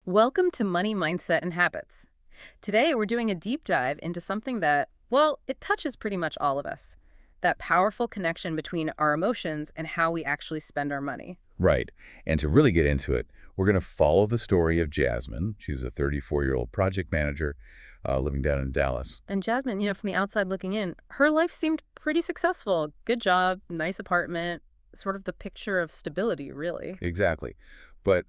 Welcome to Money Mindset and Habits. Today, we're doing a deep dive into something that, well, it touches pretty much all of us. That powerful connection between our emotions and how we actually spend our money. Right. And to really get into it, we're going to follow the story of Jasmine. She's a 34-year-old project manager living down in Dallas. And Jasmine, from the outside looking in, her life seemed pretty successful. Good job, nice apartment, sort of the picture of stability, really. Exactly. But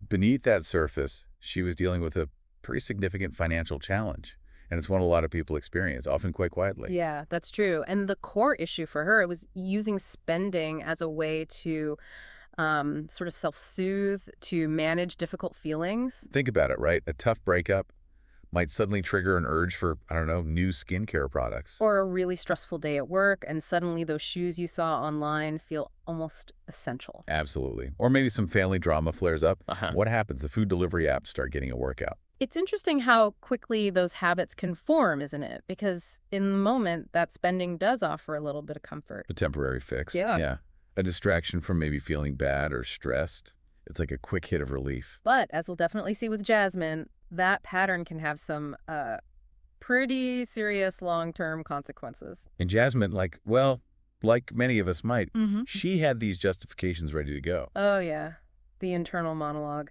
beneath that surface, she was dealing with a pretty significant financial challenge. And it's one a lot of people experience, often quite quietly. Yeah, that's true. And the core issue for her, it was using spending as a way to sort of self-soothe, to manage difficult feelings. Think about it, right? A tough breakup might suddenly trigger an urge for, I don't know, new skincare products. Or a really stressful day at work, and suddenly those shoes you saw online feel almost essential. Absolutely. Or maybe some family drama flares up. Uh-huh. What happens? The food delivery apps start getting a workout. It's interesting how quickly those habits can form, isn't it? Because in the moment, that spending does offer a little bit of comfort. A temporary fix. Yeah. Yeah. A distraction from maybe feeling bad or stressed. It's like a quick hit of relief. But as we'll definitely see with Jasmine, that pattern can have some pretty serious long-term consequences. And Jasmine, like many of us might, she had these justifications ready to go. Oh, yeah. The internal monologue.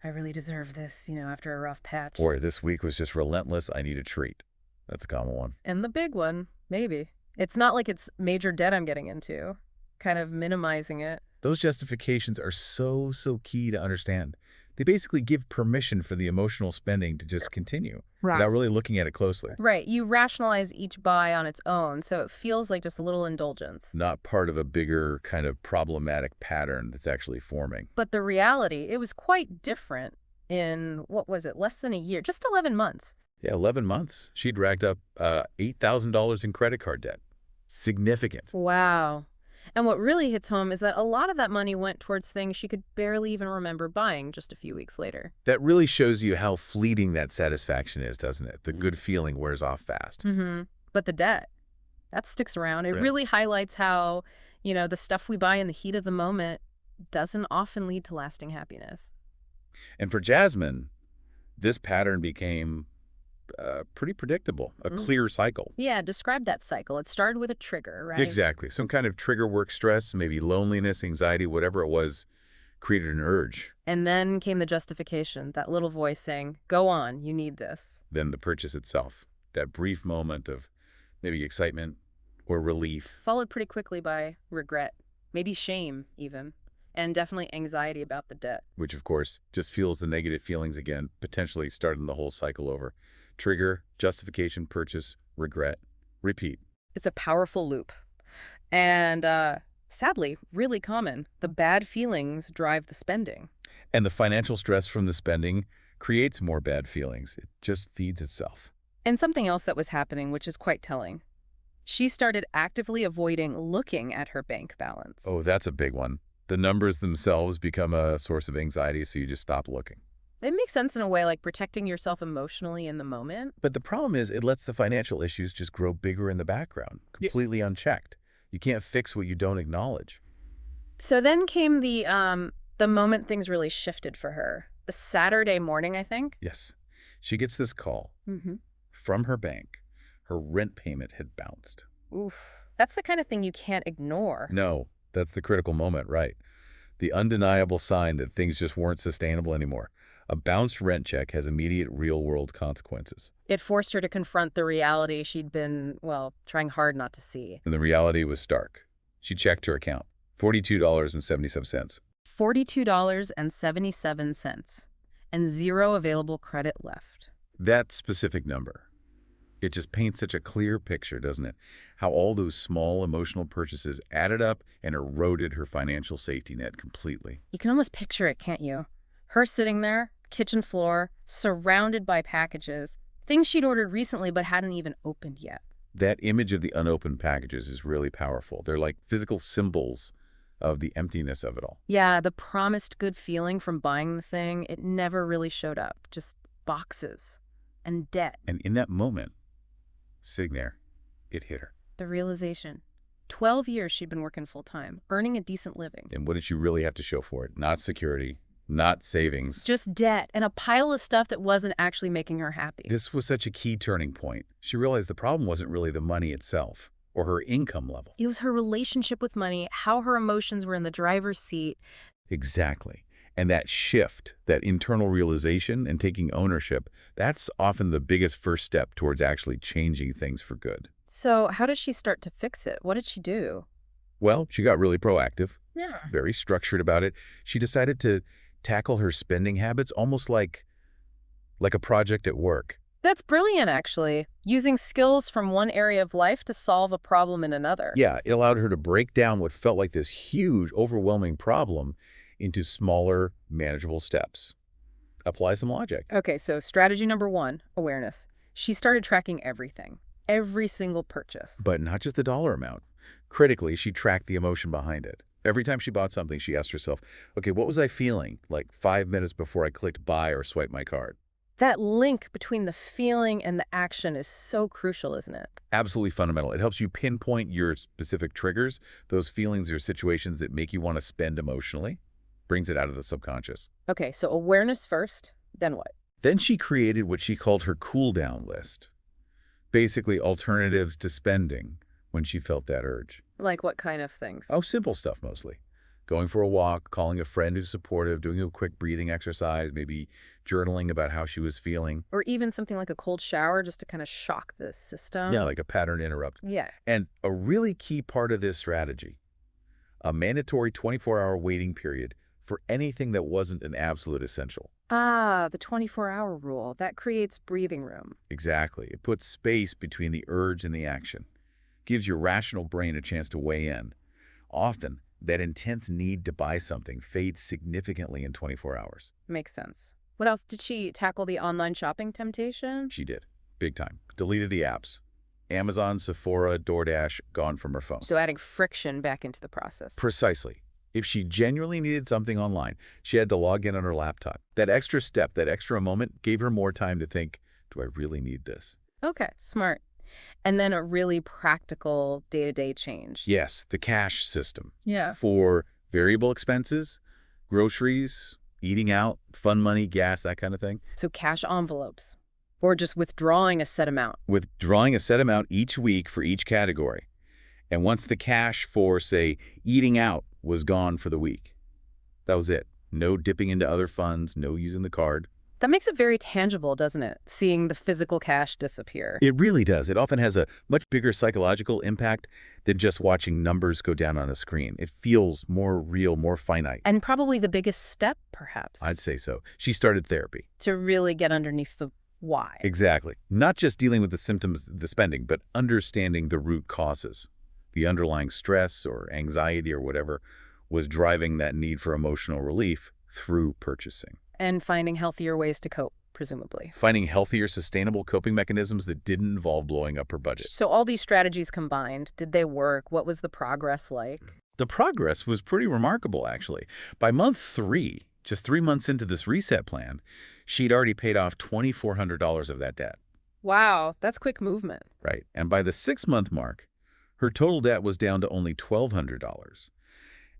I really deserve this, after a rough patch. Or this week was just relentless, I need a treat. That's a common one. And the big one, maybe. It's not like it's major debt I'm getting into. Kind of minimizing it. Those justifications are so key to understand. They basically give permission for the emotional spending to just continue without really looking at it closely. Right. You rationalize each buy on its own, so it feels like just a little indulgence. Not part of a bigger kind of problematic pattern that's actually forming. But the reality, it was quite different in, what was it, less than a year, just 11 months. Yeah, 11 months. She'd racked up $8,000 in credit card debt. Significant. Wow. And what really hits home is that a lot of that money went towards things she could barely even remember buying just a few weeks later. That really shows you how fleeting that satisfaction is, doesn't it? The good feeling wears off fast. But the debt, that sticks around. It Yeah. really highlights how, the stuff we buy in the heat of the moment doesn't often lead to lasting happiness. And for Jasmine, this pattern became pretty predictable, a clear cycle. Yeah, describe that cycle. It started with a trigger, right? Exactly. Some kind of trigger work stress, maybe loneliness, anxiety, whatever it was, created an urge. And then came the justification, that little voice saying, go on, you need this. Then the purchase itself, that brief moment of maybe excitement or relief. Followed pretty quickly by regret, maybe shame even, and definitely anxiety about the debt. Which, of course, just fuels the negative feelings again, potentially starting the whole cycle over. Trigger, justification, purchase, regret, repeat. It's a powerful loop. And sadly, really common. The bad feelings drive the spending. And the financial stress from the spending creates more bad feelings. It just feeds itself. And something else that was happening, which is quite telling. She started actively avoiding looking at her bank balance. Oh, that's a big one. The numbers themselves become a source of anxiety, so you just stop looking. It makes sense in a way, like protecting yourself emotionally in the moment. But the problem is it lets the financial issues just grow bigger in the background, completely unchecked. You can't fix what you don't acknowledge. So then came the moment things really shifted for her. A Saturday morning, I think. Yes. She gets this call Mm-hmm. from her bank. Her rent payment had bounced. Oof. That's the kind of thing you can't ignore. No, that's the critical moment, right? The undeniable sign that things just weren't sustainable anymore. A bounced rent check has immediate real-world consequences. It forced her to confront the reality she'd been, trying hard not to see. And the reality was stark. She checked her account. $42.77. $42.77. And zero available credit left. That specific number. It just paints such a clear picture, doesn't it? How all those small emotional purchases added up and eroded her financial safety net completely. You can almost picture it, can't you? Her sitting there, kitchen floor, surrounded by packages, things she'd ordered recently but hadn't even opened yet. That image of the unopened packages is really powerful. They're like physical symbols of the emptiness of it all. Yeah, the promised good feeling from buying the thing, it never really showed up. Just boxes and debt. And in that moment, sitting there, it hit her. The realization. 12 years she'd been working full-time, earning a decent living. And what did she really have to show for it? Not security, not savings. Just debt and a pile of stuff that wasn't actually making her happy. This was such a key turning point. She realized the problem wasn't really the money itself or her income level. It was her relationship with money, how her emotions were in the driver's seat. Exactly. And that shift, that internal realization and taking ownership, that's often the biggest first step towards actually changing things for good. So how did she start to fix it? What did she do? Well, she got really proactive, Yeah. very structured about it. She decided to tackle her spending habits almost like a project at work. That's brilliant, actually. Using skills from one area of life to solve a problem in another. Yeah, it allowed her to break down what felt like this huge, overwhelming problem into smaller, manageable steps. Apply some logic. Okay, so strategy number one, awareness. She started tracking everything, every single purchase. But not just the dollar amount. Critically, she tracked the emotion behind it. Every time she bought something, she asked herself, okay, what was I feeling like 5 minutes before I clicked buy or swiped my card? That link between the feeling and the action is so crucial, isn't it? Absolutely fundamental. It helps you pinpoint your specific triggers, those feelings or situations that make you want to spend emotionally, brings it out of the subconscious. Okay, so awareness first, then what? Then she created what she called her cool down list. Basically, alternatives to spending when she felt that urge. Like what kind of things? Oh, simple stuff mostly. Going for a walk, calling a friend who's supportive, doing a quick breathing exercise, maybe journaling about how she was feeling. Or even something like a cold shower just to kind of shock the system. Yeah, like a pattern interrupt. Yeah. And a really key part of this strategy, a mandatory 24-hour waiting period for anything that wasn't an absolute essential. Ah, the 24-hour rule. That creates breathing room. Exactly. It puts space between the urge and the action. Gives your rational brain a chance to weigh in. Often, that intense need to buy something fades significantly in 24 hours. Makes sense. What else? Did she tackle the online shopping temptation? She did. Big time. Deleted the apps. Amazon, Sephora, DoorDash, gone from her phone. So adding friction back into the process. Precisely. If she genuinely needed something online, she had to log in on her laptop. That extra step, that extra moment, gave her more time to think, do I really need this? Okay, smart. And then a really practical day-to-day change. Yes, the cash system. Yeah. For variable expenses, groceries, eating out, fun money, gas, that kind of thing. So cash envelopes. Or just withdrawing a set amount. Withdrawing a set amount each week for each category. And once the cash for, say, eating out was gone for the week, that was it. No dipping into other funds, no using the card. That makes it very tangible, doesn't it? Seeing the physical cash disappear. It really does. It often has a much bigger psychological impact than just watching numbers go down on a screen. It feels more real, more finite. And probably the biggest step, perhaps. I'd say so. She started therapy. To really get underneath the why. Exactly. Not just dealing with the symptoms, the spending, but understanding the root causes. The underlying stress or anxiety or whatever was driving that need for emotional relief through purchasing. And finding healthier ways to cope, presumably. Finding healthier, sustainable coping mechanisms that didn't involve blowing up her budget. So all these strategies combined, did they work? What was the progress like? The progress was pretty remarkable, actually. By month 3, just 3 months into this reset plan, she'd already paid off $2,400 of that debt. Wow, that's quick movement. Right. And by the 6-month mark, her total debt was down to only $1,200.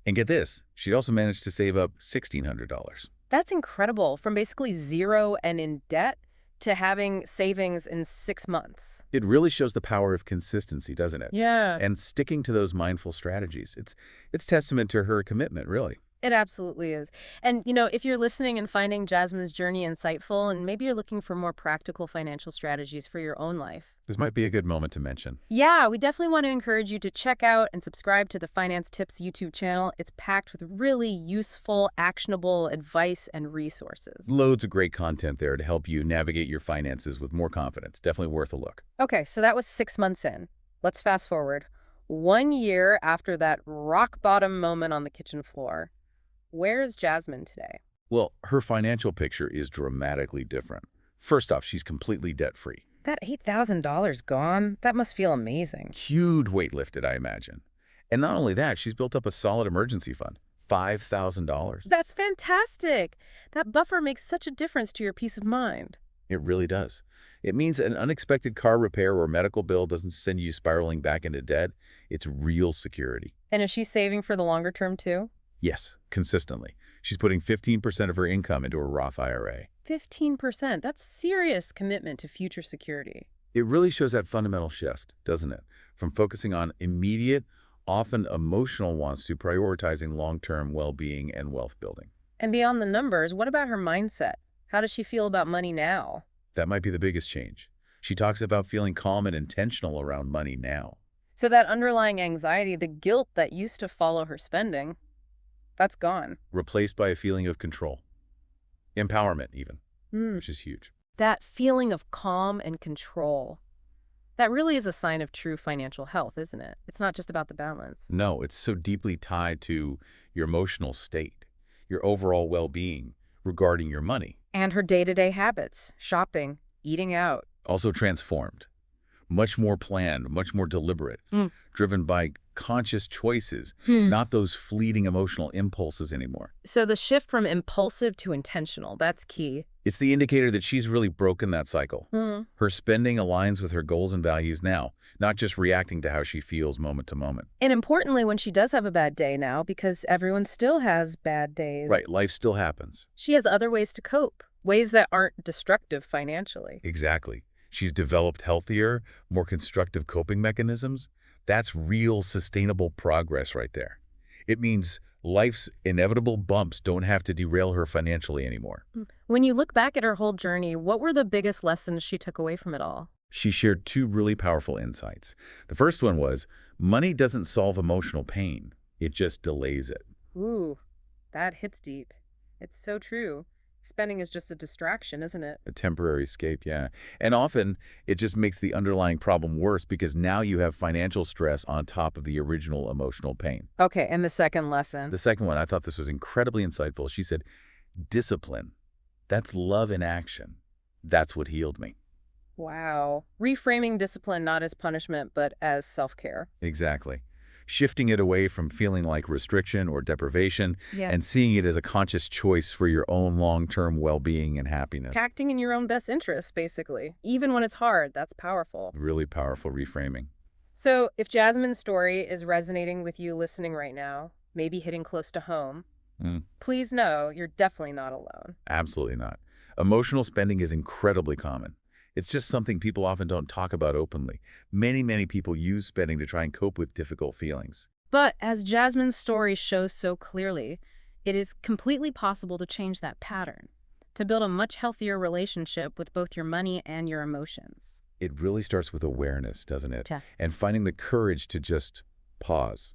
And get this, she'd also managed to save up $1,600. That's incredible. From basically zero and in debt to having savings in 6 months. It really shows the power of consistency, doesn't it? Yeah. And sticking to those mindful strategies. It's testament to her commitment, really. It absolutely is. And, if you're listening and finding Jasmine's journey insightful, and maybe you're looking for more practical financial strategies for your own life. This might be a good moment to mention. Yeah, we definitely want to encourage you to check out and subscribe to the Finance Tips YouTube channel. It's packed with really useful, actionable advice and resources. Loads of great content there to help you navigate your finances with more confidence. Definitely worth a look. Okay, so that was 6 months in. Let's fast forward. 1 year after that rock bottom moment on the kitchen floor. Where is Jasmine today? Well, her financial picture is dramatically different. First off, she's completely debt-free. That $8,000 gone? That must feel amazing. Huge weight lifted, I imagine. And not only that, she's built up a solid emergency fund. $5,000. That's fantastic. That buffer makes such a difference to your peace of mind. It really does. It means an unexpected car repair or medical bill doesn't send you spiraling back into debt. It's real security. And is she saving for the longer term too? Yes, consistently. She's putting 15% of her income into a Roth IRA. 15%. That's serious commitment to future security. It really shows that fundamental shift, doesn't it? From focusing on immediate, often emotional wants to prioritizing long-term well-being and wealth building. And beyond the numbers, what about her mindset? How does she feel about money now? That might be the biggest change. She talks about feeling calm and intentional around money now. So that underlying anxiety, the guilt that used to follow her spending, that's gone. Replaced by a feeling of control. Empowerment, even, Hmm. which is huge. That feeling of calm and control, that really is a sign of true financial health, isn't it? It's not just about the balance. No, it's so deeply tied to your emotional state, your overall well-being regarding your money. And her day-to-day habits, shopping, eating out. Also transformed. Much more planned, much more deliberate, driven by conscious choices, not those fleeting emotional impulses anymore. So the shift from impulsive to intentional, that's key. It's the indicator that she's really broken that cycle. Hmm. Her spending aligns with her goals and values now, not just reacting to how she feels moment to moment. And importantly, when she does have a bad day now, because everyone still has bad days, Right, life still happens. she has other ways to cope, ways that aren't destructive financially. Exactly. She's developed healthier, more constructive coping mechanisms. That's real sustainable progress right there. It means life's inevitable bumps don't have to derail her financially anymore. When you look back at her whole journey, what were the biggest lessons she took away from it all? She shared two really powerful insights. The first one was, money doesn't solve emotional pain. It just delays it. Ooh, that hits deep. It's so true. Spending is just a distraction, isn't it? A temporary escape, yeah. And often, it just makes the underlying problem worse because now you have financial stress on top of the original emotional pain. Okay, and the second lesson? The second one, I thought this was incredibly insightful. She said, discipline. That's love in action. That's what healed me. Wow. Reframing discipline not as punishment, but as self-care. Exactly. Shifting it away from feeling like restriction or deprivation Yeah. and seeing it as a conscious choice for your own long-term well-being and happiness. Acting in your own best interests, basically. Even when it's hard, that's powerful. Really powerful reframing. So if Jasmine's story is resonating with you listening right now, maybe hitting close to home, please know you're definitely not alone. Absolutely not. Emotional spending is incredibly common. It's just something people often don't talk about openly. Many people use spending to try and cope with difficult feelings. But as Jasmine's story shows so clearly, it is completely possible to change that pattern, to build a much healthier relationship with both your money and your emotions. It really starts with awareness, doesn't it? Yeah. And finding the courage to just pause.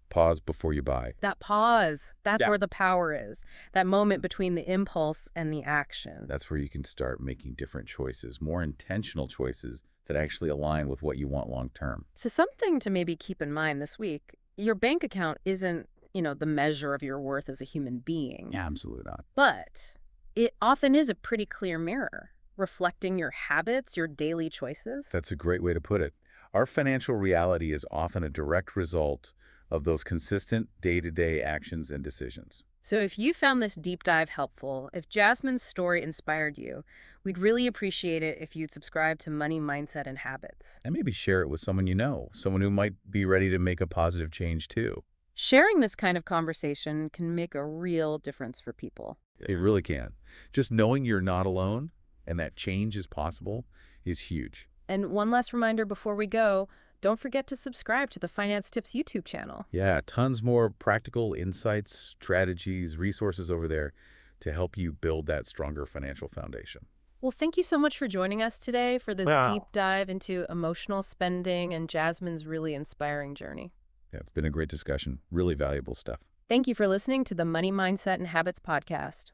Pause before you buy. That pause, that's Yeah. where the power is. That moment between the impulse and the action. That's where you can start making different choices, more intentional choices that actually align with what you want long term. So something to maybe keep in mind this week, your bank account isn't, the measure of your worth as a human being. Yeah, absolutely not. But it often is a pretty clear mirror, reflecting your habits, your daily choices. That's a great way to put it. Our financial reality is often a direct result of those consistent day-to-day actions and decisions. So if you found this deep dive helpful, if Jasmine's story inspired you, we'd really appreciate it if you'd subscribe to Money Mindset and Habits. And maybe share it with someone you know, someone who might be ready to make a positive change too. Sharing this kind of conversation can make a real difference for people. It really can. Just knowing you're not alone and that change is possible is huge. And one last reminder before we go, don't forget to subscribe to the Finance Tips YouTube channel. Yeah, tons more practical insights, strategies, resources over there to help you build that stronger financial foundation. Well, thank you so much for joining us today for this Wow. deep dive into emotional spending and Jasmine's really inspiring journey. Yeah, it's been a great discussion. Really valuable stuff. Thank you for listening to the Money Mindset and Habits podcast.